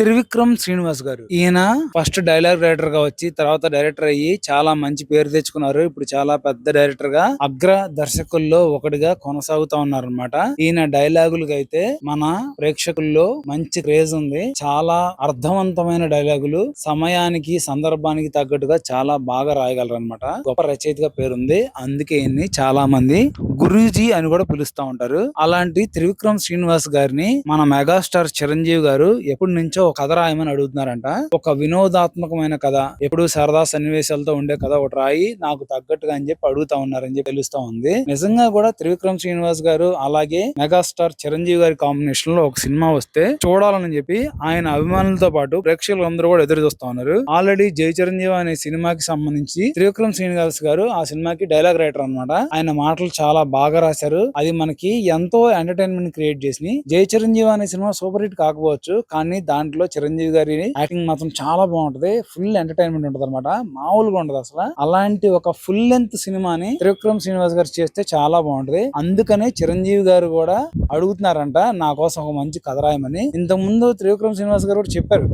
త్రివిక్రమ్ శ్రీనివాస్ గారు. ఈయన first dialogue writer గా వచ్చి తర్వాత డైరెక్టర్ అయ్యి చాలా మంచి పేరు తెచ్చుకున్నారు. ఇప్పుడు చాలా పెద్ద డైరెక్టర్ గా అగ్ర దర్శకుల్లో ఒకటిగా కొనసాగుతా ఉన్నారనమాట. ఈయన డైలాగులకి అయితే మన ప్రేక్షకుల్లో మంచి క్రేజ్ ఉంది. చాలా అర్థవంతమైన డైలాగులు సమయానికి సందర్భానికి తగ్గట్టుగా చాలా బాగా రాయగలరు అనమాట. గొప్ప రచయితగా పేరుంది. అందుకే ఈయన్ని చాలా మంది గురూజీ అని కూడా పిలుస్తా ఉంటారు. అలాంటి త్రివిక్రమ్ శ్రీనివాస్ గారిని మన మెగాస్టార్ చిరంజీవి గారు ఎప్పటి నుంచో ఒక కథ రాయమని అడుగుతున్నారంట. ఒక వినోదాత్మకమైన కథ, ఎప్పుడు సరదా సన్నివేశాలతో ఉండే కథ ఒకటి రాయి నాకు తగ్గట్టుగా అని చెప్పి అడుగుతా ఉన్నారని చెప్పి తెలుస్తా ఉంది. నిజంగా కూడా త్రివిక్రమ్ శ్రీనివాస్ గారు అలాగే మెగాస్టార్ చిరంజీవి గారి కాంబినేషన్ లో ఒక సినిమా వస్తే చూడాలని చెప్పి ఆయన అభిమానులతో పాటు ప్రేక్షకులు అందరూ కూడా ఎదురు చూస్తా ఉన్నారు. ఆల్రెడీ జై చిరంజీవి అనే సినిమాకి సంబంధించి త్రివిక్రమ్ శ్రీనివాస్ గారు ఆ సినిమాకి డైలాగ్ రైటర్ అనమాట. ఆయన మాటలు చాలా బాగా రాశారు. అది మనకి ఎంతో ఎంటర్టైన్మెంట్ క్రియేట్ చేసి జై చిరంజీవి అనే సినిమా సూపర్ హిట్ కాకపోవచ్చు, కానీ దాంట్లో చిరంజీవి గారి యాక్టింగ్ మాత్రం చాలా బాగుంటది. ఫుల్ ఎంటర్టైన్మెంట్ ఉంటది అనమాట. మామూలుగా ఉండదు అసలు. అలాంటి ఒక ఫుల్ లెంత్ సినిమాని త్రివిక్రమ్ శ్రీనివాస్ గారు చేస్తే చాలా బాగుంటది. అందుకనే చిరంజీవి గారు కూడా అడుగుతున్నారంట నా కోసం ఒక మంచి కథ రాయమని. ఇంతకు ముందు త్రివిక్రమ్ శ్రీనివాస్ గారు కూడా చెప్పారు,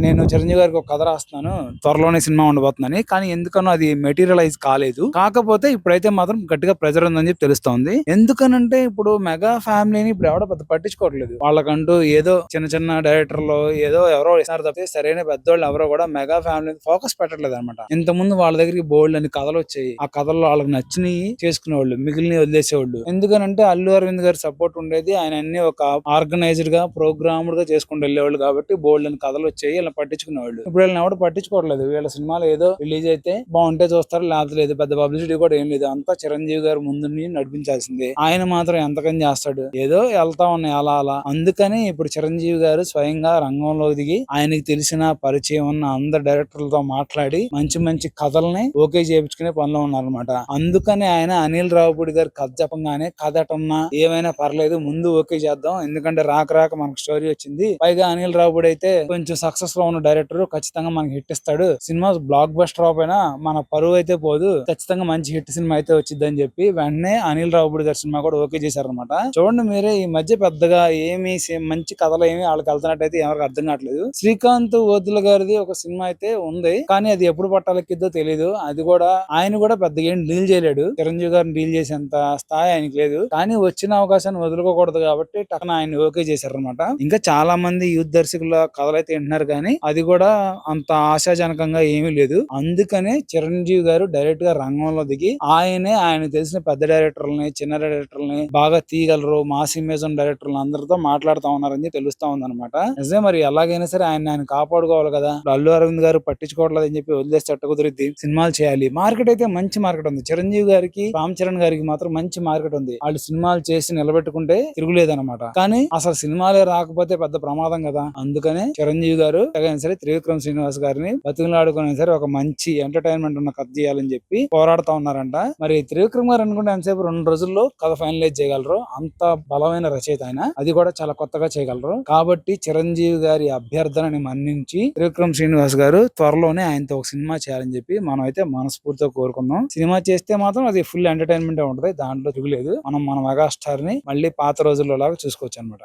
నేను చిరంజీవి గారికి ఒక కథ రాస్తున్నాను, త్వరలోనే సినిమా ఉండబోతుందని. కానీ ఎందుకనో అది మెటీరియలైజ్ కాలేదు. కాకపోతే ఇప్పుడైతే మాత్రం గట్టిగా ప్రెజర్ ఉందని చెప్పి తెలుస్తోంది. ఎందుకనంటే ఇప్పుడు మెగా ఫ్యామిలీని ఇప్పుడు ఎవడో పెద్ద పట్టించుకోవట్లేదు. వాళ్ళకంటూ ఏదో చిన్న చిన్న డైరెక్టర్లు ఏదో ఎవరో ఇస్తారు తప్పితే సరైన పెద్దోళ్ళు ఎవరో కూడా మెగా ఫ్యామిలీ ఫోకస్ పెట్టట్లేదు అనమాట. ఇంత ముందు వాళ్ళ దగ్గరికి బోల్డ్ అని కథలు వచ్చాయి. ఆ కథల్లో వాళ్ళకి నచ్చినవి చేసుకునేవాళ్ళు, మిగిలిన వదిలేసేవాళ్ళు. ఎందుకనంటే అల్లు అరవింద్ గారి సపోర్ట్ ఉండేది. ఆయన అన్ని ఒక ఆర్గనైజ్డ్ గా ప్రోగ్రామ్డ్ గా చేసుకుంటూ వెళ్ళేవాళ్ళు కాబట్టి బోల్డ్ అని కథలు వచ్చాయి. వీళ్ళని పట్టించుకునేవాళ్ళు. ఇప్పుడు వీళ్ళని ఎవరు పట్టించుకోవట్లేదు. వీళ్ళ సినిమాలు ఏదో రిలీజ్ అయితే బాగుంటే చూస్తారు, లేకపోతే లేదు. పెద్ద పబ్లిసిటీ కూడా ఏం లేదు. అంతా చిరంజీవి గారు ముందు నడిపించాల్సిందే. ఆయన మాత్రం ఎంతకని చేస్తాడు, ఏదో వెళ్తా ఉన్నాయి అలా అలా. అందుకని ఇప్పుడు చిరంజీవి గారు స్వయంగా రంగంలో దిగి ఆయనకి తెలిసిన పరిచయం ఉన్న అందరు డైరెక్టర్లతో మాట్లాడి మంచి మంచి కథల్ని ఓకే చేయించుకునే పనిలో ఉన్నారనమాట. అందుకని ఆయన అనిల్ రావుపూడి గారు కథ చెప్పంగానే కథ అటన్నా ఏమైనా పర్లేదు ముందు ఓకే చేద్దాం, ఎందుకంటే రాక రాక మనకు స్టోరీ వచ్చింది. పైగా అనిల్ రావుపూడి అయితే కొంచెం సక్సెస్ లో ఉన్న డైరెక్టర్, ఖచ్చితంగా మనకి హిట్ ఇస్తాడు. సినిమా బ్లాక్ బస్టర్ అయినా మన పరువు అయితే పోదు, ఖచ్చితంగా మంచి హిట్ సినిమా అయితే వచ్చింది అని చెప్పి వెంటనే అనిల్ రావుపూడి గారి సినిమా కూడా ఓకే చేశారనమాట. చూడండి మీరే, ఈ మధ్య పెద్దగా ఏమి మంచి కథలు ఏమి వాళ్ళకి వెళ్తున్నట్టయితే ఎవరికి అర్థం కావట్లేదు. శ్రీకాంత్ ఓదుల గారిది ఒక సినిమా అయితే ఉంది, కానీ అది ఎప్పుడు పట్టాలెక్కిద్దో తెలియదు. అది కూడా ఆయన కూడా పెద్ద ఏం డీల్ చేయలేడు. చిరంజీవి గారిని డీల్ చేసేంత స్థాయి ఆయనకి లేదు. కానీ వచ్చిన అవకాశాన్ని వదులుకోకూడదు కాబట్టి టక్కన ఆయన ఓకే చేశారనమాట. ఇంకా చాలా మంది యూత్ దర్శకుల కథలు అయితే వింటున్నారు, కానీ అది కూడా అంత ఆశాజనకంగా ఏమీ లేదు. అందుకనే చిరంజీవి గారు డైరెక్ట్ గా రంగంలో దిగి ఆయన తెలిసిన పెద్ద డైరెక్టర్లని చిన్న డైరెక్టర్లని బాగా తీయగలరు, మాస్ ఇమేజ్ డైరెక్టర్లు అందరితో మాట్లాడుతూ ఉన్నారని తెలుస్తా ఉంది అనమాట. నిజమే, మరి ఎలాగైనా సరే ఆయన కాపాడుకోవాలి కదా. అల్లు అరవింద్ గారు పట్టించుకోవట్లేదు అని చెప్పి వదిలేసి చట్ట కుదిరిద్ది. సినిమాలు చేయాలి. మార్కెట్ అయితే మంచి మార్కెట్ ఉంది. చిరంజీవి గారికి రామ్ చరణ్ గారికి మాత్రం మంచి మార్కెట్ ఉంది. వాళ్ళు సినిమాలు చేసి నిలబెట్టుకుంటే తిరుగులేదన్నమాట. కానీ అసలు సినిమాలే రాకపోతే పెద్ద ప్రమాదం కదా. అందుకనే చిరంజీవి గారు సరే త్రివిక్రమ్ శ్రీనివాస్ గారిని బతుకులాడుకునే సరే ఒక మంచి ఎంటర్టైన్మెంట్ ఉన్న కథ చేయాలని చెప్పి పోరాడుతా ఉన్నారంట. మరి త్రివిక్రమ్ గారు అనుకుంటే ఎంతసేపు 2 రోజుల్లో కథ ఫైనలైజ్ చేయగలరు. అంత బలమైన రచయిత ఆయన. అది కూడా చాలా కొత్తగా చేయగలరు. కాబట్టి చిరంజీవి గారి అభ్యర్థనని మన్నించి త్రివిక్రమ్ శ్రీనివాస్ గారు త్వరలోనే ఆయనతో ఒక సినిమా చేయాలని చెప్పి మనం అయితే మనస్ఫూర్తిగా కోరుకుందాం. సినిమా చేస్తే మాత్రం అది ఫుల్ ఎంటర్టైన్మెంట్ ఉంటది, దాంట్లో తిరుగులేదు. మనం మన మెగాస్టార్ ని మళ్ళీ పాత రోజుల్లో లాగా చూసుకోవచ్చు అనమాట.